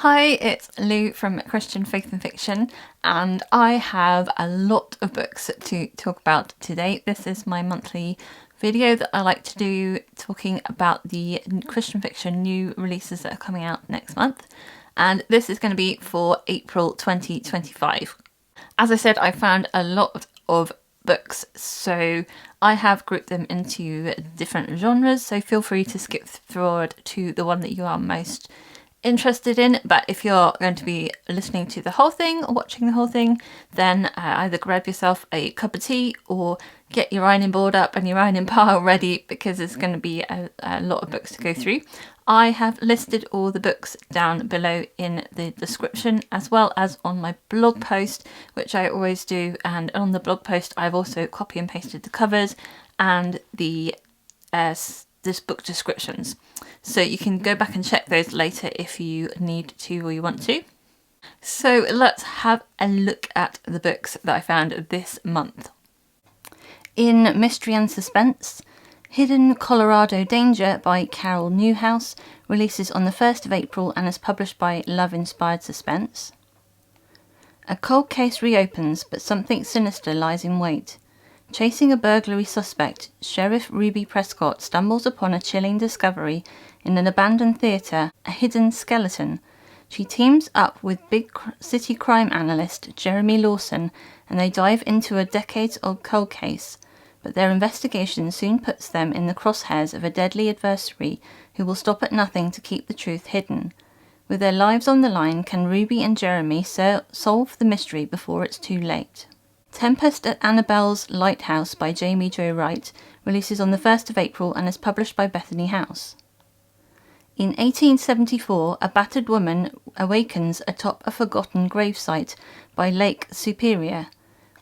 Hi, it's Lou from Christian Faith and Fiction, and I have a lot of books to talk about today. This is my monthly video that I like to do, talking about the Christian fiction new releases that are coming out next month, and this is going to be for April 2025. As I said, I found a lot of books, so I have grouped them into different genres, so feel free to skip forward to the one that you are most interested in. But if you're going to be listening to the whole thing or watching the whole thing, then either grab yourself a cup of tea or get your ironing board up and your ironing pile ready, because there's going to be a lot of books to go through. I have listed all the books down below in the description, as well as on my blog post, which I always do. And on the blog post, I've also copy and pasted the covers and the this book descriptions, so you can go back and check those later if you need to or you want to. So let's have a look at the books that I found this month. In Mystery and Suspense, Hidden Colorado Danger by Carol Newhouse releases on the 1st of April and is published by Love Inspired Suspense. A cold case reopens, but something sinister lies in wait. Chasing a burglary suspect, Sheriff Ruby Prescott stumbles upon a chilling discovery in an abandoned theatre, a hidden skeleton. She teams up with big city crime analyst Jeremy Lawson, and they dive into a decades-old cold case. But their investigation soon puts them in the crosshairs of a deadly adversary who will stop at nothing to keep the truth hidden. With their lives on the line, can Ruby and Jeremy solve the mystery before it's too late? Tempest at Annabel's Lighthouse by Jaime Wright releases on the 1st of April and is published by Bethany House. In 1874, a battered woman awakens atop a forgotten gravesite by Lake Superior.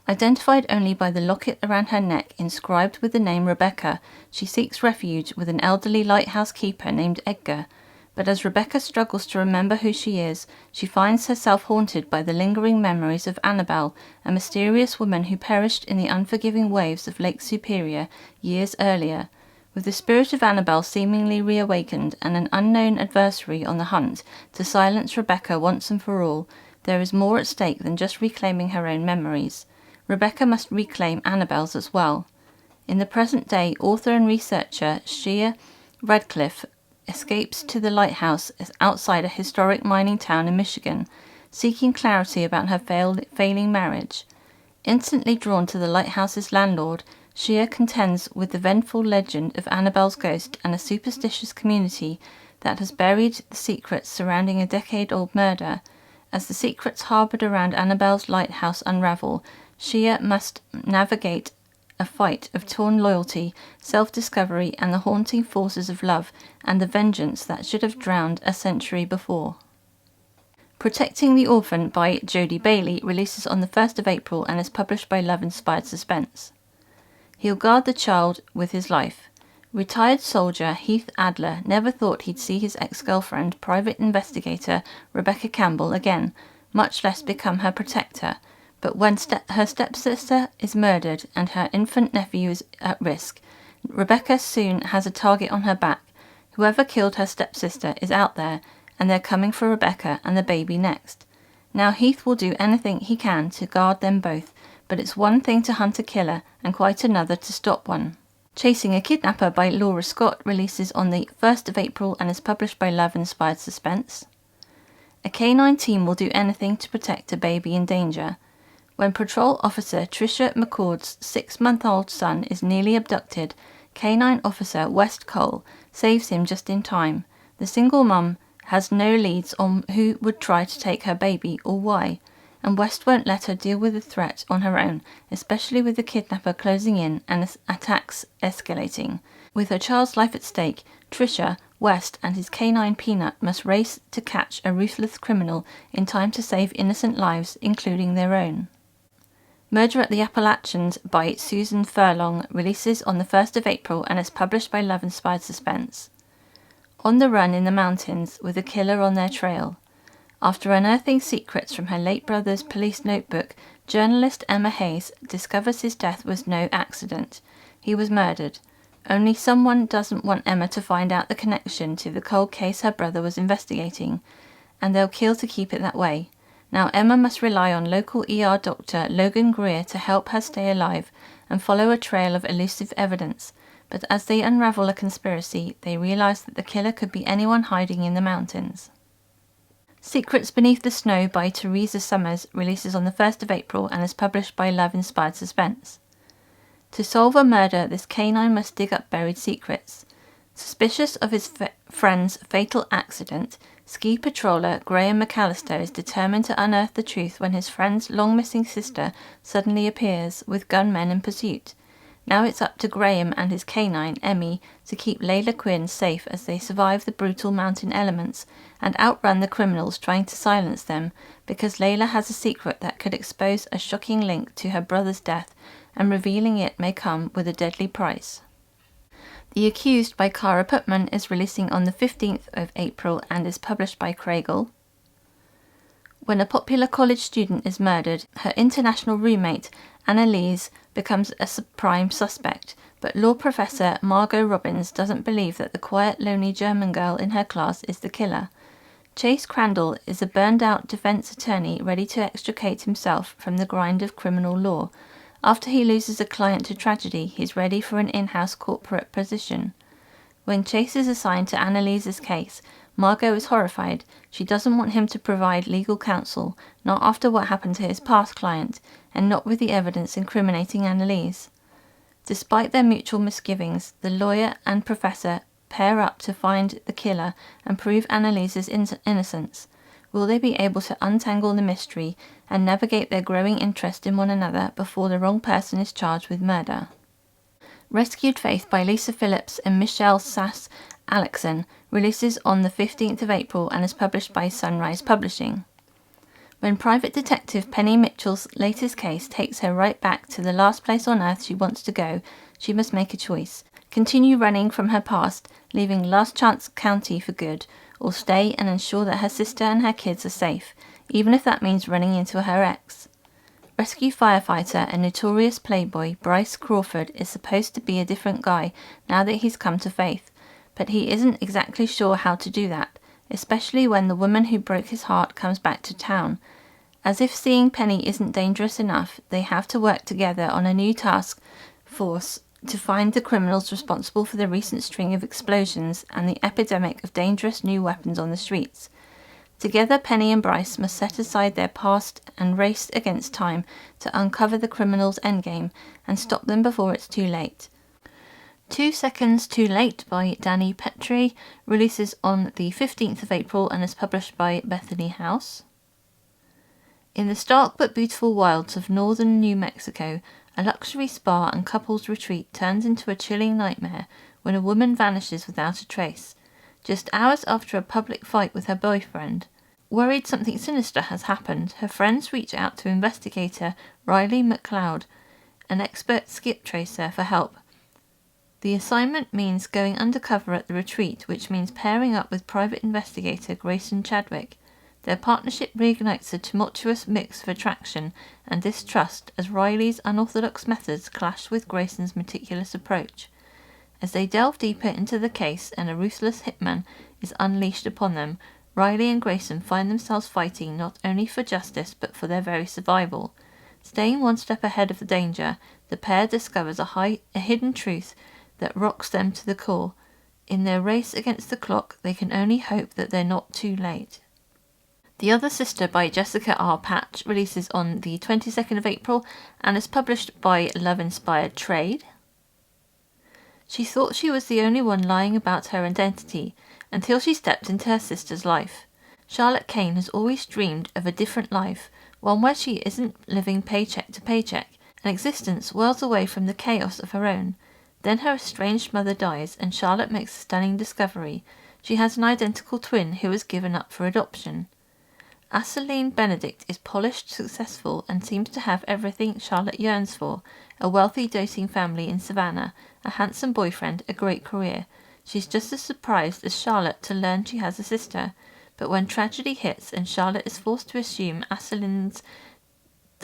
Identified only by the locket around her neck inscribed with the name Rebecca, she seeks refuge with an elderly lighthouse keeper named Edgar. But as Rebecca struggles to remember who she is, she finds herself haunted by the lingering memories of Annabel, a mysterious woman who perished in the unforgiving waves of Lake Superior years earlier. With the spirit of Annabel seemingly reawakened and an unknown adversary on the hunt to silence Rebecca once and for all, there is more at stake than just reclaiming her own memories. Rebecca must reclaim Annabel's as well. In the present day, author and researcher Shea Radcliffe escapes to the lighthouse outside a historic mining town in Michigan, seeking clarity about her failing marriage. Instantly drawn to the lighthouse's landlord, Shea contends with the vengeful legend of Annabel's ghost and a superstitious community that has buried the secrets surrounding a decade-old murder. As the secrets harboured around Annabel's lighthouse unravel, Shea must navigate a fight of torn loyalty, self-discovery, and the haunting forces of love and the vengeance that should have drowned a century before. Protecting the Orphan by Jodie Bailey releases on the 1st of April and is published by Love Inspired Suspense. He'll guard the child with his life. Retired soldier Heath Adler never thought he'd see his ex-girlfriend, private investigator Rebecca Campbell, again, much less become her protector. But when her stepsister is murdered and her infant nephew is at risk, Rebecca soon has a target on her back. Whoever killed her stepsister is out there, and they're coming for Rebecca and the baby next. Now Heath will do anything he can to guard them both, but it's one thing to hunt a killer and quite another to stop one. Chasing a Kidnapper by Laura Scott releases on the 1st of April and is published by Love Inspired Suspense. A canine team will do anything to protect a baby in danger. When patrol officer Tricia McCord's 6-month-old son is nearly abducted, canine officer West Cole saves him just in time. The single mum has no leads on who would try to take her baby or why, and West won't let her deal with the threat on her own, especially with the kidnapper closing in and attacks escalating. With her child's life at stake, Tricia, West, and his canine Peanut must race to catch a ruthless criminal in time to save innocent lives, including their own. Murder at the Appalachians by Susan Furlong releases on the 1st of April and is published by Love Inspired Suspense. On the run in the mountains with a killer on their trail. After unearthing secrets from her late brother's police notebook, journalist Emma Hayes discovers his death was no accident. He was murdered. Only someone doesn't want Emma to find out the connection to the cold case her brother was investigating. and they'll kill to keep it that way. Now Emma must rely on local ER doctor Logan Greer to help her stay alive and follow a trail of elusive evidence, but as they unravel a conspiracy, they realise that the killer could be anyone hiding in the mountains. Secrets Beneath the Snow by Teresa Summers releases on the 1st of April and is published by Love Inspired Suspense. To solve a murder, this canine must dig up buried secrets. Suspicious of his friend's fatal accident, ski patroller Graham McAllister is determined to unearth the truth when his friend's long-missing sister suddenly appears, with gunmen in pursuit. Now it's up to Graham and his canine, Emmy, to keep Layla Quinn safe as they survive the brutal mountain elements and outrun the criminals trying to silence them, because Layla has a secret that could expose a shocking link to her brother's death, and revealing it may come with a deadly price. The Accused by Cara Putman is releasing on the 15th of April and is published by Craigle. When a popular college student is murdered, her international roommate, Annalise, becomes a prime suspect, but law professor Margot Robbins doesn't believe that the quiet, lonely German girl in her class is the killer. Chase Crandall is a burned-out defense attorney ready to extricate himself from the grind of criminal law. After he loses a client to tragedy, he's ready for an in-house corporate position. When Chase is assigned to Annalise's case, Margot is horrified. She doesn't want him to provide legal counsel, not after what happened to his past client, and not with the evidence incriminating Annalise. Despite their mutual misgivings, the lawyer and professor pair up to find the killer and prove Annalise's innocence. Will they be able to untangle the mystery and navigate their growing interest in one another before the wrong person is charged with murder? Rescued Faith by Lisa Phillips and Michelle Sass Aleckson releases on the 15th of April and is published by Sunrise Publishing. When private detective Penny Mitchell's latest case takes her right back to the last place on earth she wants to go, she must make a choice. Continue running from her past, leaving Last Chance County for good, or stay and ensure that her sister and her kids are safe, even if that means running into her ex. Rescue firefighter and notorious playboy Bryce Crawford is supposed to be a different guy now that he's come to faith, but he isn't exactly sure how to do that, especially when the woman who broke his heart comes back to town. As if seeing Penny isn't dangerous enough, they have to work together on a new task force to find the criminals responsible for the recent string of explosions and the epidemic of dangerous new weapons on the streets. Together, Penny and Bryce must set aside their past and race against time to uncover the criminals' endgame and stop them before it's too late. 2 Seconds Too Late by Dani Pettrey releases on the 15th of April and is published by Bethany House. In the stark but beautiful wilds of northern New Mexico, a luxury spa and couples retreat turns into a chilling nightmare when a woman vanishes without a trace, just hours after a public fight with her boyfriend. Worried something sinister has happened, her friends reach out to investigator Riley McLeod, an expert skip tracer, for help. The assignment means going undercover at the retreat, which means pairing up with private investigator Grayson Chadwick. Their partnership reignites a tumultuous mix of attraction and distrust as Riley's unorthodox methods clash with Grayson's meticulous approach. As they delve deeper into the case and a ruthless hitman is unleashed upon them, Riley and Grayson find themselves fighting not only for justice but for their very survival. Staying one step ahead of the danger, the pair discovers a hidden truth that rocks them to the core. In their race against the clock, they can only hope that they're not too late. The Other Sister by Jessica R. Patch releases on the 22nd of April and is published by Love Inspired Trade. She thought she was the only one lying about her identity until she stepped into her sister's life. Charlotte Kane has always dreamed of a different life, one where she isn't living paycheck to paycheck, an existence worlds away from the chaos of her own. Then her estranged mother dies and Charlotte makes a stunning discovery. She has an identical twin who was given up for adoption. Aseline Benedict is polished, successful, and seems to have everything Charlotte yearns for: a wealthy, doting family in Savannah, a handsome boyfriend, a great career. She's just as surprised as Charlotte to learn she has a sister. But when tragedy hits and Charlotte is forced to assume Aseline's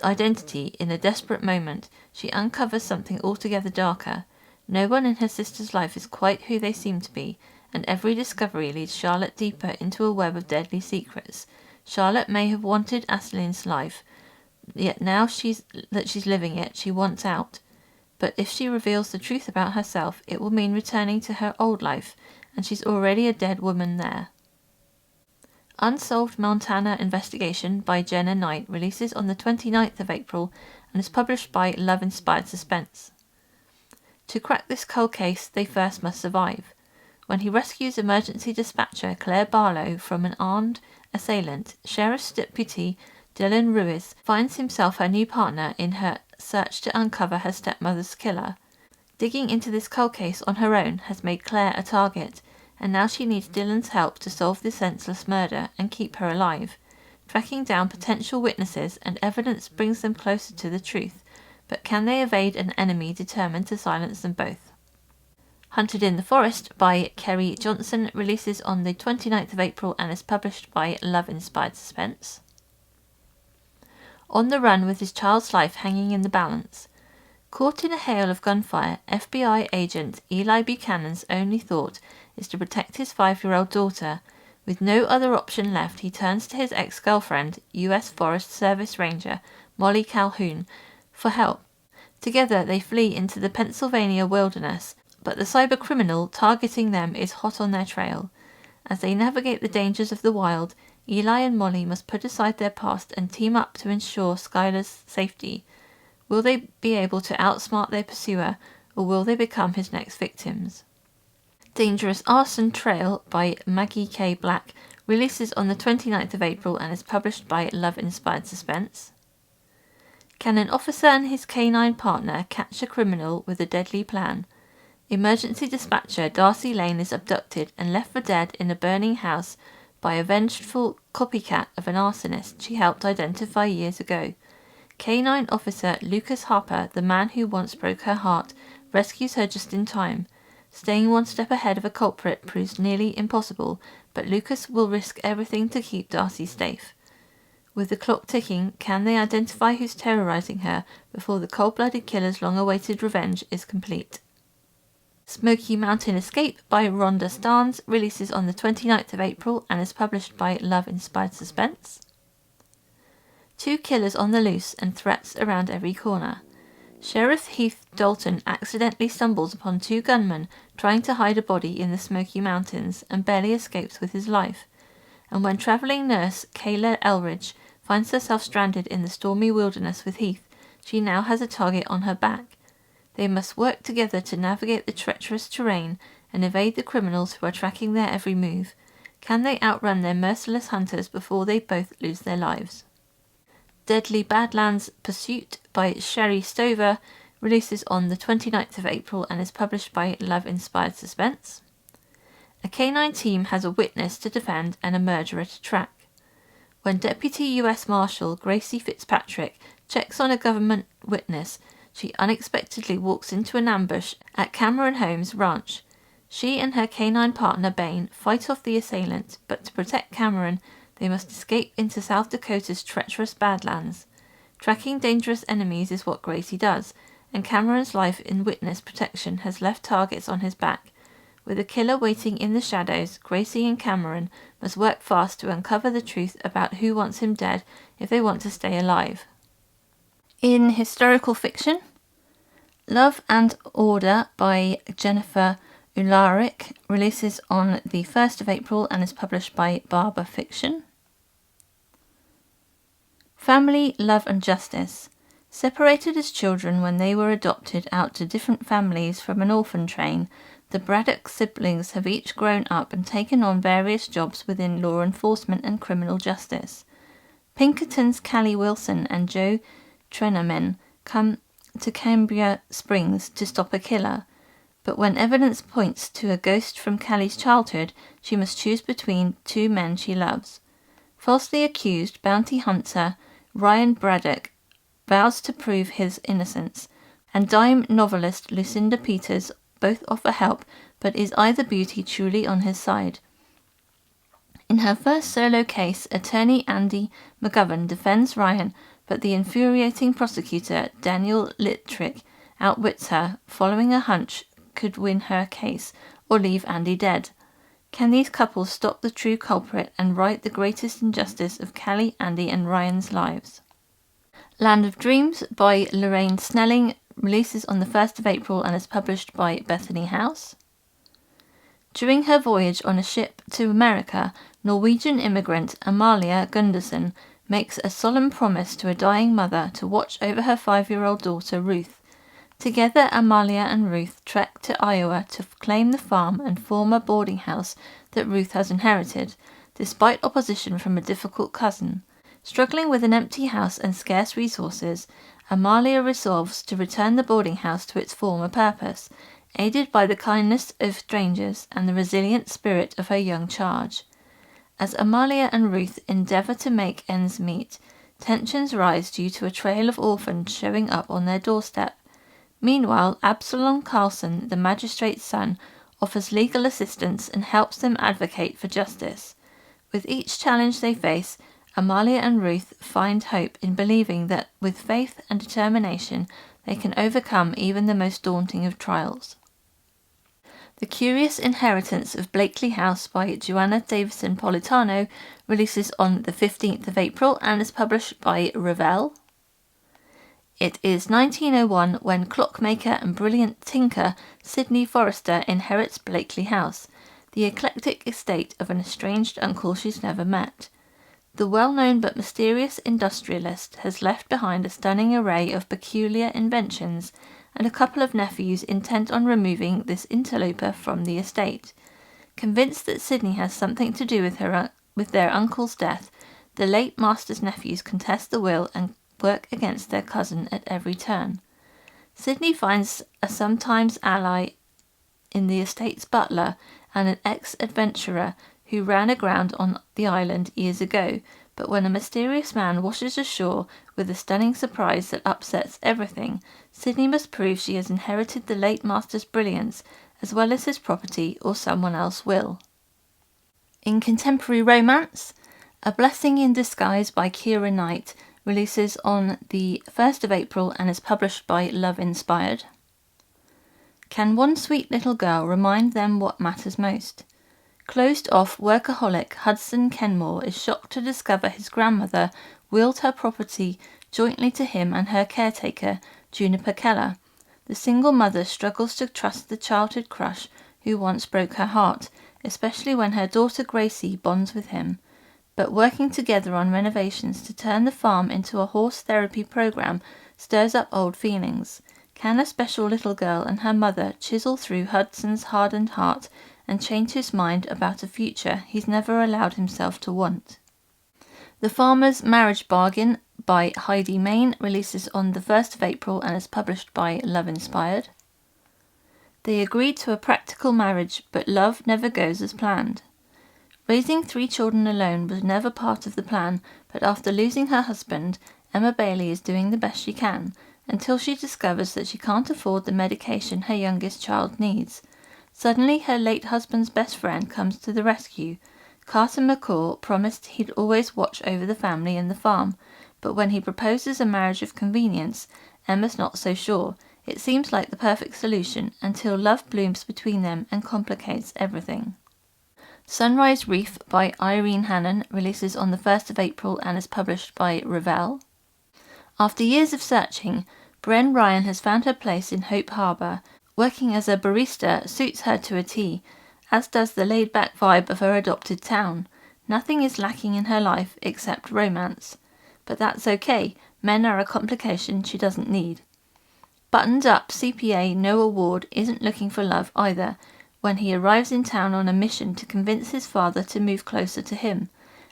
identity in a desperate moment, she uncovers something altogether darker. No one in her sister's life is quite who they seem to be, and every discovery leads Charlotte deeper into a web of deadly secrets. Charlotte may have wanted Aislinn's life, yet now she's living it, she wants out. But if she reveals the truth about herself, it will mean returning to her old life, and she's already a dead woman there. Unsolved Montana Investigation by Jenna Knight releases on the 29th of April and is published by Love Inspired Suspense. To crack this cold case, they first must survive. When he rescues emergency dispatcher Claire Barlow from an armed assailant, Sheriff's Deputy Dylan Ruiz finds himself her new partner in her search to uncover her stepmother's killer. Digging into this cold case on her own has made Claire a target, and now she needs Dylan's help to solve this senseless murder and keep her alive. Tracking down potential witnesses and evidence brings them closer to the truth, but can they evade an enemy determined to silence them both? Hunted in the Forest by Kerry Johnson releases on the 29th of April and is published by Love Inspired Suspense. On the run with his child's life hanging in the balance. Caught in a hail of gunfire, FBI agent Eli Buchanan's only thought is to protect his 5-year-old daughter. With no other option left, he turns to his ex-girlfriend, U.S. Forest Service Ranger Molly Calhoun, for help. Together they flee into the Pennsylvania wilderness, but the cybercriminal targeting them is hot on their trail. As they navigate the dangers of the wild, Eli and Molly must put aside their past and team up to ensure Skylar's safety. Will they be able to outsmart their pursuer, or will they become his next victims? Dangerous Arson Trail by Maggie K. Black releases on the 29th of April and is published by Love Inspired Suspense. Can an officer and his canine partner catch a criminal with a deadly plan? Emergency dispatcher Darcy Lane is abducted and left for dead in a burning house by a vengeful copycat of an arsonist she helped identify years ago. Canine officer Lucas Harper, the man who once broke her heart, rescues her just in time. Staying one step ahead of a culprit proves nearly impossible, but Lucas will risk everything to keep Darcy safe. With the clock ticking, can they identify who's terrorizing her before the cold-blooded killer's long-awaited revenge is complete? Smoky Mountain Escape by Rhonda Starnes releases on the 29th of April and is published by Love Inspired Suspense. 2 killers on the loose and threats around every corner. Sheriff Heath Dalton accidentally stumbles upon 2 gunmen trying to hide a body in the Smoky Mountains and barely escapes with his life. And when travelling nurse Kayla Elridge finds herself stranded in the stormy wilderness with Heath, she now has a target on her back. They must work together to navigate the treacherous terrain and evade the criminals who are tracking their every move. Can they outrun their merciless hunters before they both lose their lives? Deadly Badlands Pursuit by Sharee Stover releases on the 29th of April and is published by Love Inspired Suspense. A canine team has a witness to defend and a murderer to track. When Deputy U.S. Marshal Gracie Fitzpatrick checks on a government witness, she unexpectedly walks into an ambush at Cameron Holmes' ranch. She and her canine partner Bane fight off the assailant, but to protect Cameron, they must escape into South Dakota's treacherous Badlands. Tracking dangerous enemies is what Gracie does, and Cameron's life in witness protection has left targets on his back. With a killer waiting in the shadows, Gracie and Cameron must work fast to uncover the truth about who wants him dead if they want to stay alive. In historical fiction, Love and Order by Jennifer Uhlarik releases on the 1st of April and is published by Barber Fiction. Family, Love and Justice. Separated as children when they were adopted out to different families from an orphan train, the Braddock siblings have each grown up and taken on various jobs within law enforcement and criminal justice. Pinkerton's Callie Wilson and Joe Trenaman come to Cambria Springs to stop a killer, but when evidence points to a ghost from Callie's childhood, she must choose between 2 men she loves. Falsely accused bounty hunter Ryan Braddock vows to prove his innocence, and dime novelist Lucinda Peters both offer help, but is either beauty truly on his side? In her first solo case, attorney Andy McGovern defends Ryan, but the infuriating prosecutor Daniel Littrick outwits her, following a hunch could win her case or leave Andy dead. Can these couples stop the true culprit and right the greatest injustice of Callie, Andy and Ryan's lives? Land of Dreams by Lauraine Snelling releases on the 1st of April and is published by Bethany House. During her voyage on a ship to America, Norwegian immigrant Amalia Gunderson makes a solemn promise to a dying mother to watch over her 5-year-old daughter Ruth. Together, Amalia and Ruth trek to Iowa to claim the farm and former boarding house that Ruth has inherited, despite opposition from a difficult cousin. Struggling with an empty house and scarce resources, Amalia resolves to return the boarding house to its former purpose, aided by the kindness of strangers and the resilient spirit of her young charge. As Amalia and Ruth endeavour to make ends meet, tensions rise due to a trail of orphans showing up on their doorstep. Meanwhile, Absalom Carlson, the magistrate's son, offers legal assistance and helps them advocate for justice. With each challenge they face, Amalia and Ruth find hope in believing that with faith and determination they can overcome even the most daunting of trials. The Curious Inheritance of Blakely House by Joanna Davison Politano releases on the 15th of April and is published by Revell. It is 1901 when clockmaker and brilliant tinker Sidney Forrester inherits Blakely House, the eclectic estate of an estranged uncle she's never met. The well-known but mysterious industrialist has left behind a stunning array of peculiar inventions and a couple of nephews intent on removing this interloper from the estate. Convinced that Sidney has something to do with their uncle's death, the late master's nephews contest the will and work against their cousin at every turn. Sidney finds a sometimes ally in the estate's butler and an ex-adventurer who ran aground on the island years ago, but when a mysterious man washes ashore with a stunning surprise that upsets everything, Sidney must prove she has inherited the late master's brilliance as well as his property, or someone else will. In contemporary romance, A Blessing in Disguise by Keira Knight releases on the 1st of April and is published by Love Inspired. Can one sweet little girl remind them what matters most? Closed-off workaholic Hudson Kenmore is shocked to discover his grandmother willed her property jointly to him and her caretaker, Juniper Keller. The single mother struggles to trust the childhood crush who once broke her heart, especially when her daughter Gracie bonds with him. But working together on renovations to turn the farm into a horse therapy program stirs up old feelings. Can a special little girl and her mother chisel through Hudson's hardened heart and change his mind about a future he's never allowed himself to want? The Farmer's Marriage Bargain by Heidi Main releases on the 1st of April and is published by Love Inspired. They agreed to a practical marriage, but love never goes as planned. Raising 3 children alone was never part of the plan, but after losing her husband, Emma Bailey is doing the best she can, until she discovers that she can't afford the medication her youngest child needs. Suddenly, her late husband's best friend comes to the rescue. Carson McCall promised he'd always watch over the family and the farm, but when he proposes a marriage of convenience, Emma's not so sure. It seems like the perfect solution until love blooms between them and complicates everything. Sunrise Reef by Irene Hannon releases on the 1st of April and is published by Revell. After years of searching, Bren Ryan has found her place in Hope Harbour. Working as a barista suits her to a T, as does the laid-back vibe of her adopted town. Nothing is lacking in her life except romance. But that's okay, men are a complication she doesn't need. Buttoned-up CPA Noah Ward isn't looking for love either, when he arrives in town on a mission to convince his father to move closer to him,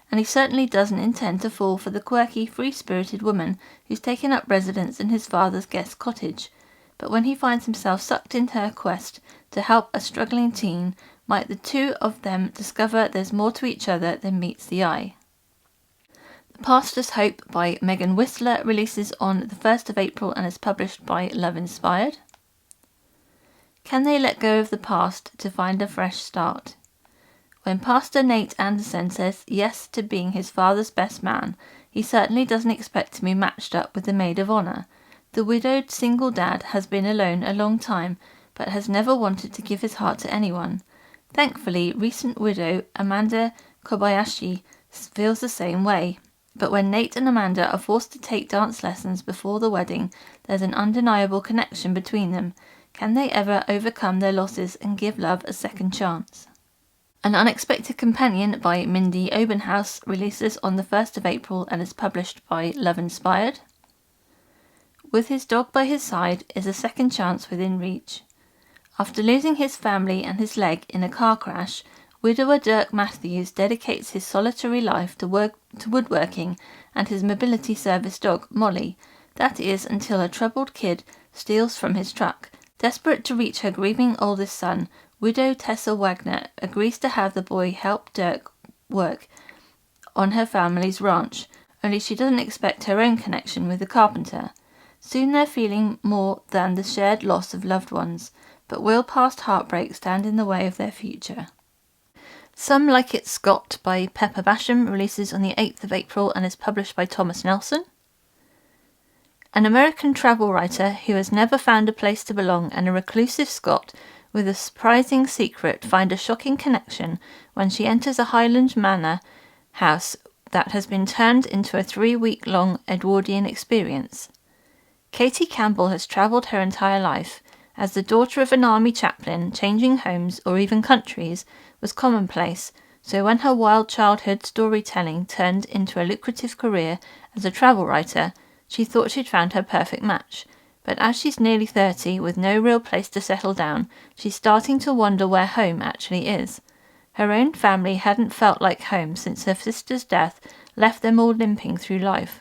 and he certainly doesn't intend to fall for the quirky, free-spirited woman who's taken up residence in his father's guest cottage. But when he finds himself sucked into her quest to help a struggling teen, might the two of them discover there's more to each other than meets the eye. The Pastor's Hope by Megan Whistler releases on the 1st of April and is published by Love Inspired. Can they let go of the past to find a fresh start? When Pastor Nate Anderson says yes to being his father's best man, he certainly doesn't expect to be matched up with the maid of honour. The widowed single dad has been alone a long time, but has never wanted to give his heart to anyone. Thankfully, recent widow Amanda Kobayashi feels the same way. But when Nate and Amanda are forced to take dance lessons before the wedding, there's an undeniable connection between them. Can they ever overcome their losses and give love a second chance? An Unexpected Companion by Mindy Obenhouse releases on the 1st of April and is published by Love Inspired. With his dog by his side is a second chance within reach. After losing his family and his leg in a car crash, widower Dirk Matthews dedicates his solitary life to woodworking and his mobility service dog, Molly. That is until a troubled kid steals from his truck. Desperate to reach her grieving oldest son, widow Tessa Wagner agrees to have the boy help Dirk work on her family's ranch, only she doesn't expect her own connection with the carpenter. Soon they're feeling more than the shared loss of loved ones, but will past heartbreak stand in the way of their future? Some Like It Scott by Pepper Basham releases on the 8th of April and is published by Thomas Nelson. An American travel writer who has never found a place to belong and a reclusive Scot with a surprising secret find a shocking connection when she enters a Highland manor house that has been turned into a 3-week-long Edwardian experience. Katie Campbell has travelled her entire life. As the daughter of an army chaplain, changing homes or even countries was commonplace, so when her wild childhood storytelling turned into a lucrative career as a travel writer, she thought she'd found her perfect match. But as she's nearly 30 with no real place to settle down, she's starting to wonder where home actually is. Her own family hadn't felt like home since her sister's death left them all limping through life.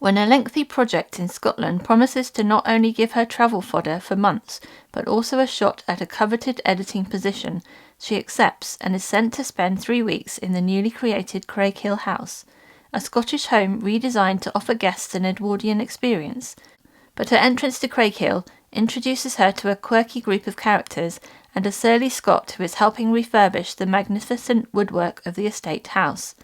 When a lengthy project in Scotland promises to not only give her travel fodder for months, but also a shot at a coveted editing position, she accepts and is sent to spend 3 weeks in the newly created Craighill House, a Scottish home redesigned to offer guests an Edwardian experience. But her entrance to Craighill introduces her to a quirky group of characters and a surly Scot who is helping refurbish the magnificent woodwork of the estate house.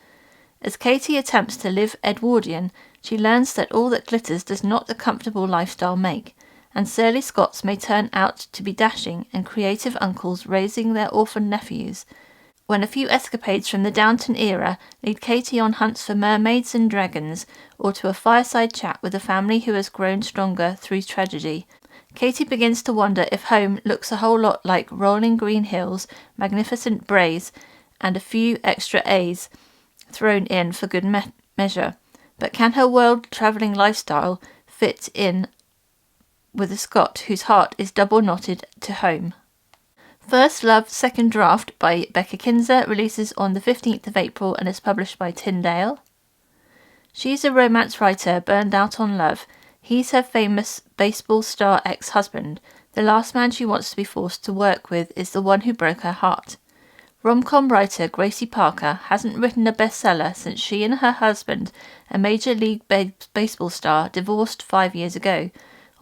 As Katie attempts to live Edwardian, she learns that all that glitters does not a comfortable lifestyle make, and surly Scots may turn out to be dashing and creative uncles raising their orphan nephews. When a few escapades from the Downton era lead Katie on hunts for mermaids and dragons, or to a fireside chat with a family who has grown stronger through tragedy, Katie begins to wonder if home looks a whole lot like rolling green hills, magnificent braes, and a few extra A's thrown in for good measure. But can her world-travelling lifestyle fit in with a Scot whose heart is double-knotted to home? First Love, Second Draft by Becca Kinzer releases on the 15th of April and is published by Tyndale. She's a romance writer burned out on love. He's her famous baseball star ex-husband. The last man she wants to be forced to work with is the one who broke her heart. Rom-com writer Gracie Parker hasn't written a bestseller since she and her husband, a Major League Baseball star, divorced 5 years ago.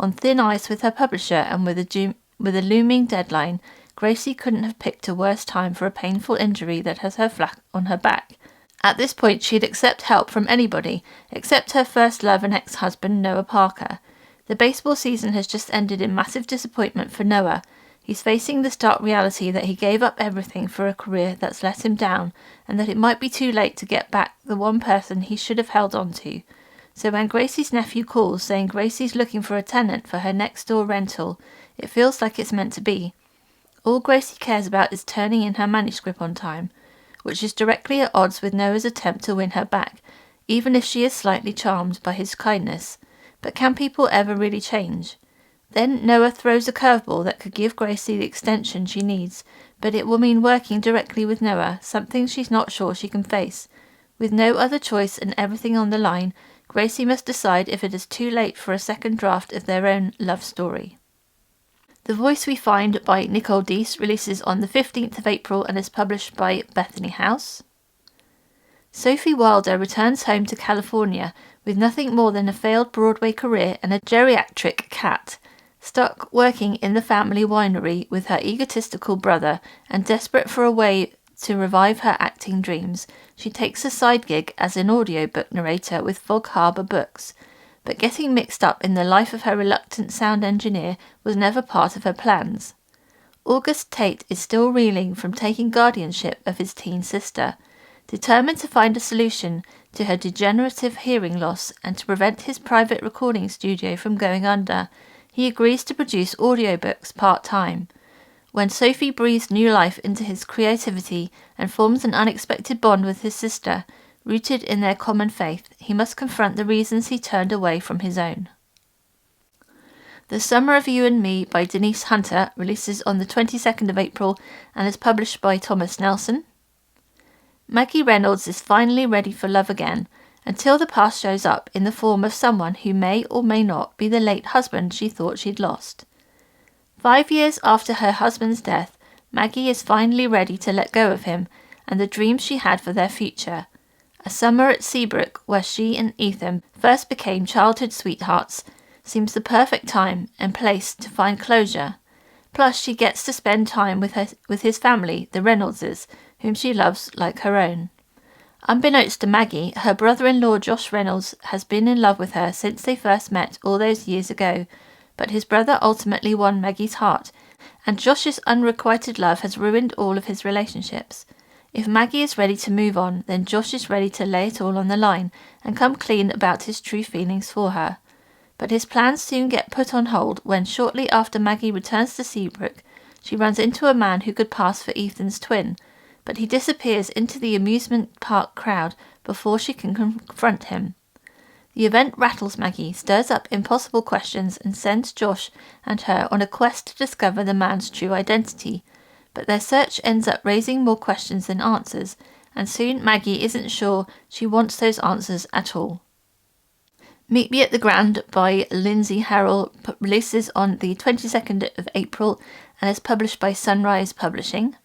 On thin ice with her publisher and with a looming deadline, Gracie couldn't have picked a worse time for a painful injury that has her flat on her back. At this point, she'd accept help from anybody, except her first love and ex-husband, Noah Parker. The baseball season has just ended in massive disappointment for Noah. He's facing the stark reality that he gave up everything for a career that's let him down, and that it might be too late to get back the one person he should have held on to. So when Gracie's nephew calls saying Gracie's looking for a tenant for her next-door rental, it feels like it's meant to be. All Gracie cares about is turning in her manuscript on time, which is directly at odds with Noah's attempt to win her back, even if she is slightly charmed by his kindness. But can people ever really change? Then Noah throws a curveball that could give Gracie the extension she needs, but it will mean working directly with Noah, something she's not sure she can face. With no other choice and everything on the line, Gracie must decide if it is too late for a second draft of their own love story. The Voice We Find by Nicole Deese releases on the 15th of April and is published by Bethany House. Sophie Wilder returns home to California with nothing more than a failed Broadway career and a geriatric cat. Stuck working in the family winery with her egotistical brother and desperate for a way to revive her acting dreams, she takes a side gig as an audiobook narrator with Fog Harbor Books. But getting mixed up in the life of her reluctant sound engineer was never part of her plans. August Tate is still reeling from taking guardianship of his teen sister. Determined to find a solution to her degenerative hearing loss and to prevent his private recording studio from going under, he agrees to produce audiobooks part-time. When Sophie breathes new life into his creativity and forms an unexpected bond with his sister, rooted in their common faith, he must confront the reasons he turned away from his own. The Summer of You and Me by Denise Hunter releases on the 22nd of April and is published by Thomas Nelson. Maggie Reynolds is finally ready for love again, until the past shows up in the form of someone who may or may not be the late husband she thought she'd lost. 5 years after her husband's death, Maggie is finally ready to let go of him and the dreams she had for their future. A summer at Seabrook, where she and Ethan first became childhood sweethearts, seems the perfect time and place to find closure. Plus, she gets to spend time with his family, the Reynoldses, whom she loves like her own. Unbeknownst to Maggie, her brother-in-law Josh Reynolds has been in love with her since they first met all those years ago, but his brother ultimately won Maggie's heart, and Josh's unrequited love has ruined all of his relationships. If Maggie is ready to move on, then Josh is ready to lay it all on the line and come clean about his true feelings for her. But his plans soon get put on hold when, shortly after Maggie returns to Seabrook, she runs into a man who could pass for Ethan's twin, but he disappears into the amusement park crowd before she can confront him. The event rattles Maggie, stirs up impossible questions, and sends Josh and her on a quest to discover the man's true identity, but their search ends up raising more questions than answers, and soon Maggie isn't sure she wants those answers at all. Meet Me at the Grand by Lindsay Harrell releases on the 22nd of April and is published by Sunrise Publishing.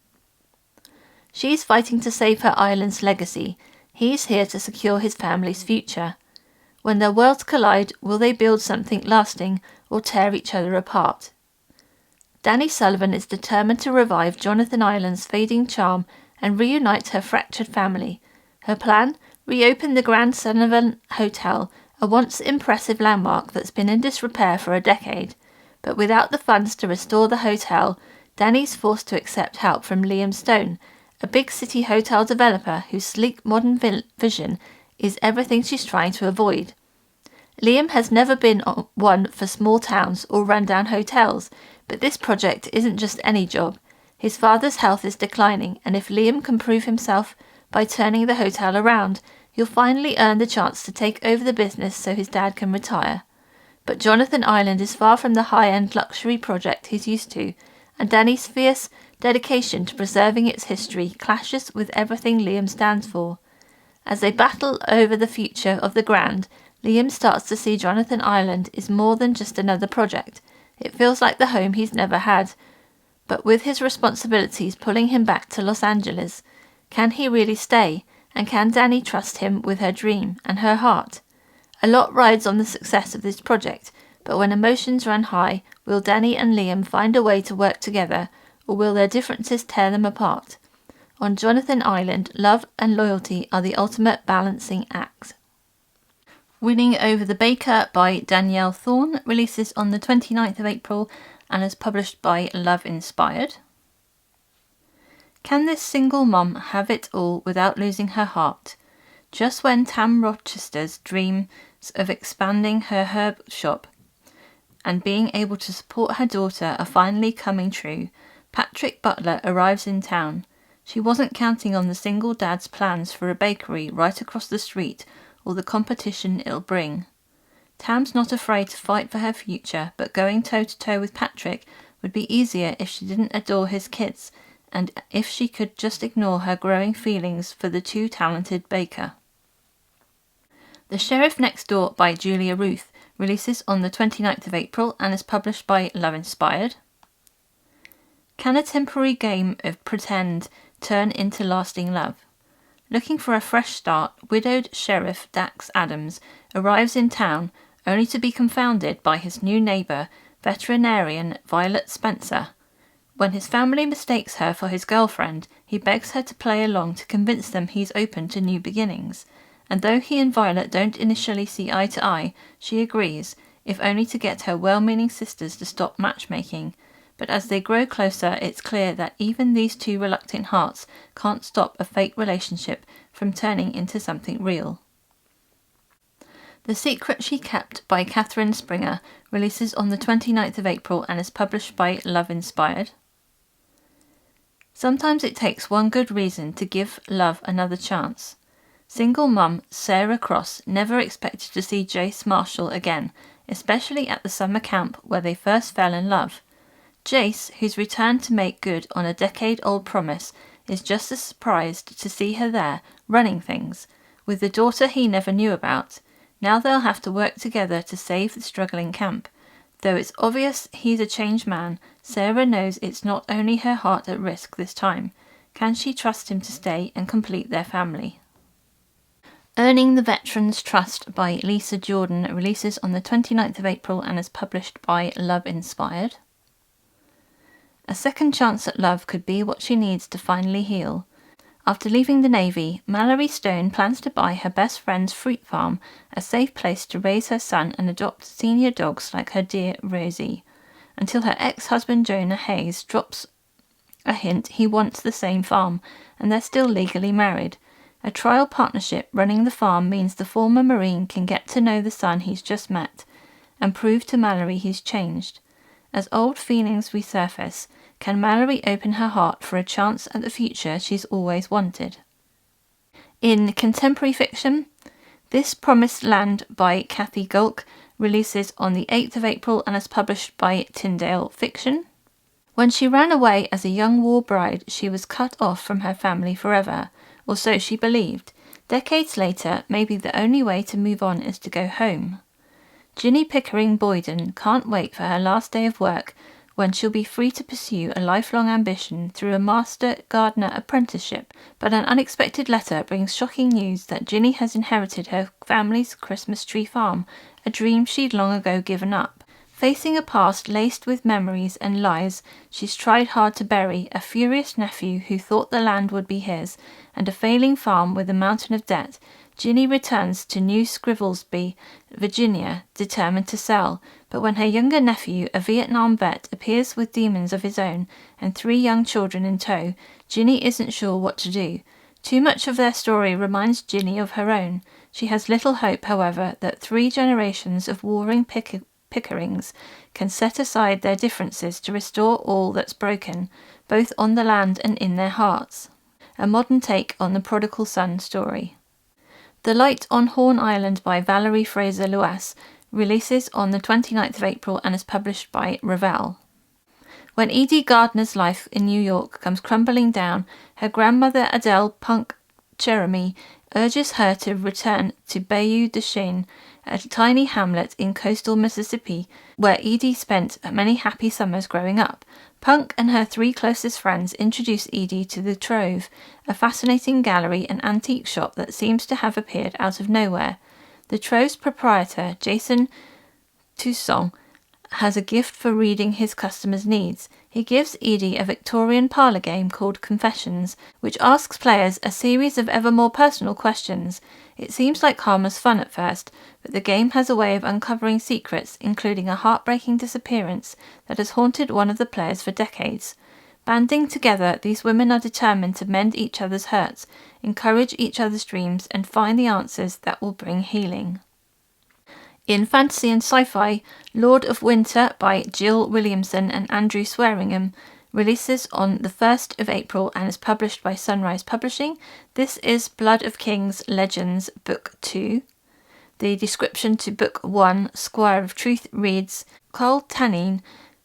She's fighting to save her island's legacy. He's here to secure his family's future. When their worlds collide, will they build something lasting or tear each other apart? Dani Sullivan is determined to revive Jonathan Island's fading charm and reunite her fractured family. Her plan? Reopen the Grand Sullivan Hotel, a once impressive landmark that's been in disrepair for a decade. But without the funds to restore the hotel, Dani's forced to accept help from Liam Stone, a big city hotel developer whose sleek modern vision is everything she's trying to avoid. Liam has never been one for small towns or run-down hotels, but this project isn't just any job. His father's health is declining, and if Liam can prove himself by turning the hotel around, he'll finally earn the chance to take over the business so his dad can retire. But Jonathan Island is far from the high-end luxury project he's used to, and Dani's fierce dedication to preserving its history clashes with everything Liam stands for. As they battle over the future of the Grand, Liam starts to see Jonathan Island is more than just another project. It feels like the home he's never had. But with his responsibilities pulling him back to Los Angeles, can he really stay? And can Dani trust him with her dream and her heart? A lot rides on the success of this project, but when emotions run high, will Dani and Liam find a way to work together, or will their differences tear them apart? On Jonathan Island, love and loyalty are the ultimate balancing act. Winning Over the Baker by Danielle Thorne releases on the 29th of April and is published by Love Inspired. Can this single mum have it all without losing her heart? Just when Tam Rochester's dreams of expanding her herb shop and being able to support her daughter are finally coming true, Patrick Butler arrives in town. She wasn't counting on the single dad's plans for a bakery right across the street or the competition it'll bring. Tam's not afraid to fight for her future, but going toe-to-toe with Patrick would be easier if she didn't adore his kids, and if she could just ignore her growing feelings for the too talented baker. The Sheriff Next Door by Julia Ruth releases on the 29th of April and is published by Love Inspired. Can a temporary game of pretend turn into lasting love? Looking for a fresh start, widowed Sheriff Dax Adams arrives in town only to be confounded by his new neighbour, veterinarian Violet Spencer. When his family mistakes her for his girlfriend, he begs her to play along to convince them he's open to new beginnings. And though he and Violet don't initially see eye to eye, she agrees, if only to get her well-meaning sisters to stop matchmaking. but as they grow closer, it's clear that even these two reluctant hearts can't stop a fake relationship from turning into something real. The Secret She Kept by Katherine Springer releases on the 29th of April and is published by Love Inspired. Sometimes it takes one good reason to give love another chance. Single mum Sarah Cross never expected to see Jace Marshall again, especially at the summer camp where they first fell in love. Jace, who's returned to make good on a decade-old promise, is just as surprised to see her there, running things, with the daughter he never knew about. Now they'll have to work together to save the struggling camp. Though it's obvious he's a changed man, Sarah knows it's not only her heart at risk this time. Can she trust him to stay and complete their family? Earning the Veterans' Trust by Lisa Jordan releases on the 29th of April and is published by Love Inspired. A second chance at love could be what she needs to finally heal. After leaving the Navy, Mallory Stone plans to buy her best friend's fruit farm, a safe place to raise her son and adopt senior dogs like her dear Rosie, until her ex-husband Jonah Hayes drops a hint he wants the same farm, and they're still legally married. A trial partnership running the farm means the former Marine can get to know the son he's just met, and prove to Mallory he's changed. As old feelings resurface, can Mallory open her heart for a chance at the future she's always wanted? In contemporary fiction, This Promised Land by Kathy Gulk releases on the 8th of April and is published by Tyndale Fiction. When she ran away as a young war bride, she was cut off from her family forever, or so she believed. Decades later, maybe the only way to move on is to go home. Ginny Pickering Boyden can't wait for her last day of work, when she'll be free to pursue a lifelong ambition through a master gardener apprenticeship, but an unexpected letter brings shocking news that Ginny has inherited her family's Christmas tree farm, a dream she'd long ago given up. Facing a past laced with memories and lies she's tried hard to bury, a furious nephew who thought the land would be his, and a failing farm with a mountain of debt, Ginny returns to New Scrivelsby, Virginia, determined to sell. But when her younger nephew, a Vietnam vet, appears with demons of his own and 3 young children in tow, Ginny isn't sure what to do. Too much of their story reminds Ginny of her own. She has little hope, however, that 3 generations of warring Pickerings can set aside their differences to restore all that's broken, both on the land and in their hearts. A modern take on the prodigal son story. The Light on Horn Island by Valerie Fraser Lewis releases on the 29th of April and is published by Revell. When Edie Gardner's life in New York comes crumbling down, her grandmother Adele Punk Cherami urges her to return to Bayou de Chine, a tiny hamlet in coastal Mississippi where Edie spent many happy summers growing up. Punk and her 3 closest friends introduce Edie to the Trove, a fascinating gallery and antique shop that seems to have appeared out of nowhere. The Trove's proprietor, Jason Toussaint, has a gift for reading his customers' needs. He gives Edie a Victorian parlour game called Confessions, which asks players a series of ever more personal questions. It seems like harmless fun at first, but the game has a way of uncovering secrets, including a heartbreaking disappearance that has haunted one of the players for decades. Banding together, these women are determined to mend each other's hurts, encourage each other's dreams, and find the answers that will bring healing. In fantasy and sci-fi, Lord of Winter by Jill Williamson and Andrew Swearingham releases on the 1st of April and is published by Sunrise Publishing. This is Blood of Kings Legends Book 2. The description to Book 1, Squire of Truth, reads, Carl Tannin,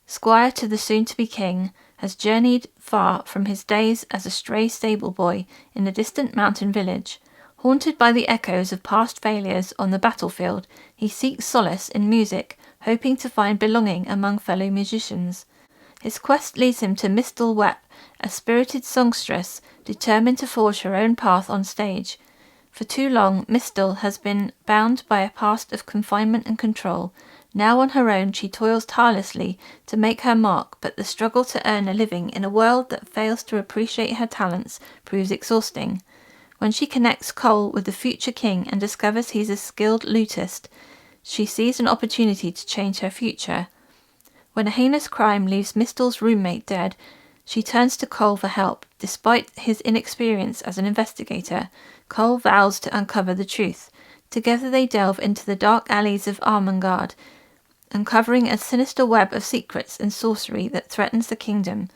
squire to the soon-to-be king, has journeyed far from his days as a stray stable boy in a distant mountain village. Haunted by the echoes of past failures on the battlefield, he seeks solace in music, hoping to find belonging among fellow musicians. His quest leads him to Mistal Wep, a spirited songstress determined to forge her own path on stage. For too long, Mistal has been bound by a past of confinement and control. Now on her own, she toils tirelessly to make her mark, but the struggle to earn a living in a world that fails to appreciate her talents proves exhausting. When she connects Cole with the future king and discovers he's a skilled lutist, she sees an opportunity to change her future. When a heinous crime leaves Mistel's roommate dead, she turns to Cole for help. Despite his inexperience as an investigator, Cole vows to uncover the truth. Together they delve into the dark alleys of Armengard, uncovering a sinister web of secrets and sorcery that threatens the kingdom.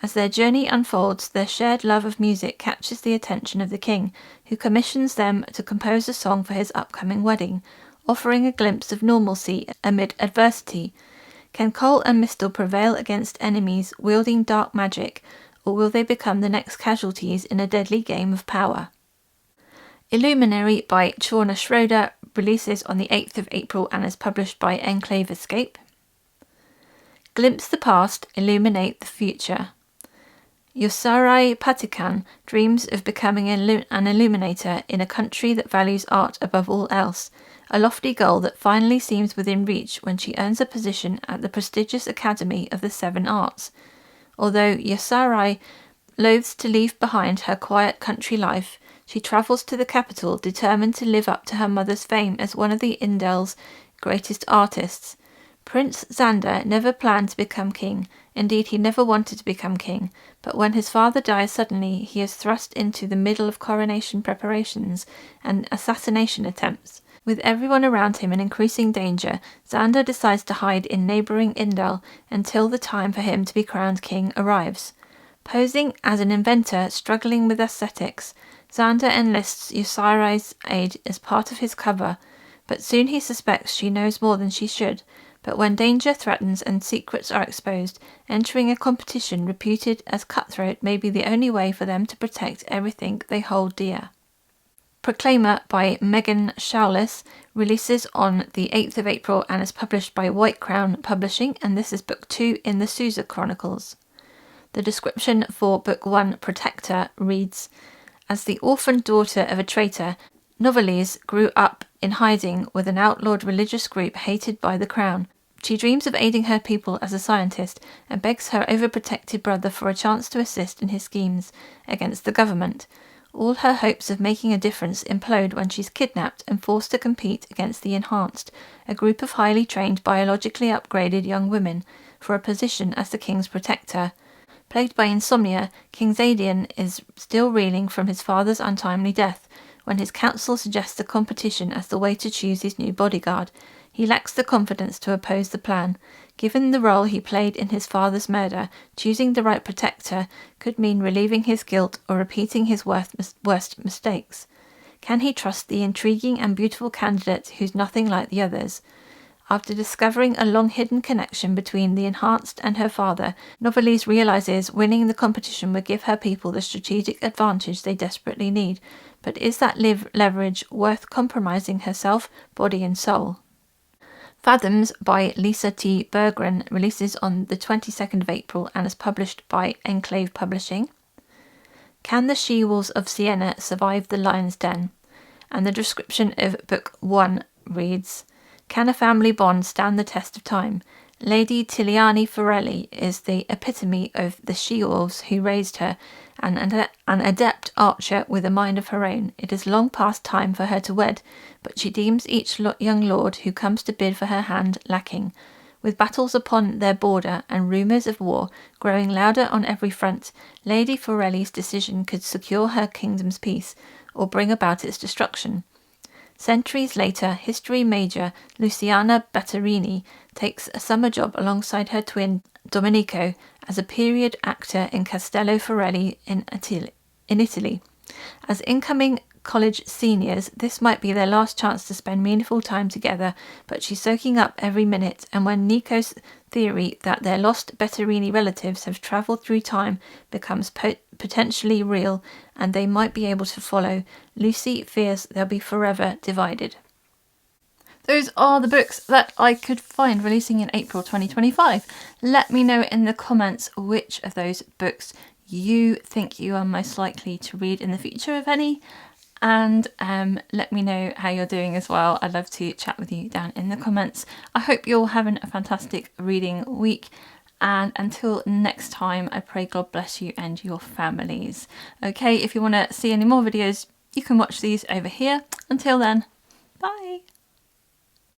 As their journey unfolds, their shared love of music catches the attention of the king, who commissions them to compose a song for his upcoming wedding, offering a glimpse of normalcy amid adversity. Can Cole and Mistel prevail against enemies wielding dark magic, or will they become the next casualties in a deadly game of power? Illuminary by Chorna Schroeder releases on the 8th of April and is published by Enclave Escape. Glimpse the past, illuminate the future. Uhlarik Patikan dreams of becoming an illuminator in a country that values art above all else, a lofty goal that finally seems within reach when she earns a position at the prestigious Academy of the Seven Arts. Although Uhlarik loathes to leave behind her quiet country life, she travels to the capital determined to live up to her mother's fame as one of the Indel's greatest artists. Prince Xander never planned to become king. Indeed, he never wanted to become king, but when his father dies suddenly, he is thrust into the middle of coronation preparations and assassination attempts. With everyone around him in increasing danger, Xander decides to hide in neighbouring Indel until the time for him to be crowned king arrives. Posing as an inventor struggling with aesthetics, Xander enlists Uhlari's aid as part of his cover, but soon he suspects she knows more than she should. But when danger threatens and secrets are exposed, entering a competition reputed as cutthroat may be the only way for them to protect everything they hold dear. Proclaimer by Megan Showless releases on the 8th of April and is published by White Crown Publishing, and this is book 2 in the Sousa Chronicles. The description for book 1, Protector, reads, as the orphaned daughter of a traitor, Novelise grew up in hiding with an outlawed religious group hated by the crown. She dreams of aiding her people as a scientist and begs her overprotected brother for a chance to assist in his schemes against the government. All her hopes of making a difference implode when she's kidnapped and forced to compete against the Enhanced, a group of highly trained, biologically upgraded young women, for a position as the king's protector. Plagued by insomnia, King Xadian is still reeling from his father's untimely death, when his council suggests a competition as the way to choose his new bodyguard. He lacks the confidence to oppose the plan. Given the role he played in his father's murder, choosing the right protector could mean relieving his guilt or repeating his worst mistakes. Can he trust the intriguing and beautiful candidate who's nothing like the others? After discovering a long-hidden connection between the Enhanced and her father, Novelise realizes winning the competition would give her people the strategic advantage they desperately need. But is that leverage worth compromising herself, body and soul? Fathoms by Lisa T. Berggren releases on the 22nd of April and is published by Enclave Publishing. Can the She-Wolves of Siena survive the lion's den? And the description of book 1 reads, can a family bond stand the test of time? Lady Tiliani Forelli is the epitome of the she-wolves who raised her, an adept archer with a mind of her own. It is long past time for her to wed, but she deems each young lord who comes to bid for her hand lacking. With battles upon their border and rumours of war growing louder on every front, Lady Forelli's decision could secure her kingdom's peace or bring about its destruction. Centuries later, history major Luciana Batterini takes a summer job alongside her twin Domenico as a period actor in Castello Forelli in Italy. As incoming college seniors, this might be their last chance to spend meaningful time together, but she's soaking up every minute, and when Nico's theory that their lost Batterini relatives have travelled through time becomes potentially real and they might be able to follow, Lucy fears they'll be forever divided. Those are the books that I could find releasing in April 2025. Let me know in the comments which of those books you think you are most likely to read in the future, if any. And let me know how you're doing as well. I'd love to chat with you down in the comments. I hope you're all having a fantastic reading week. And until next time, I pray God bless you and your families. Okay, if you want to see any more videos, you can watch these over here. Until then, bye.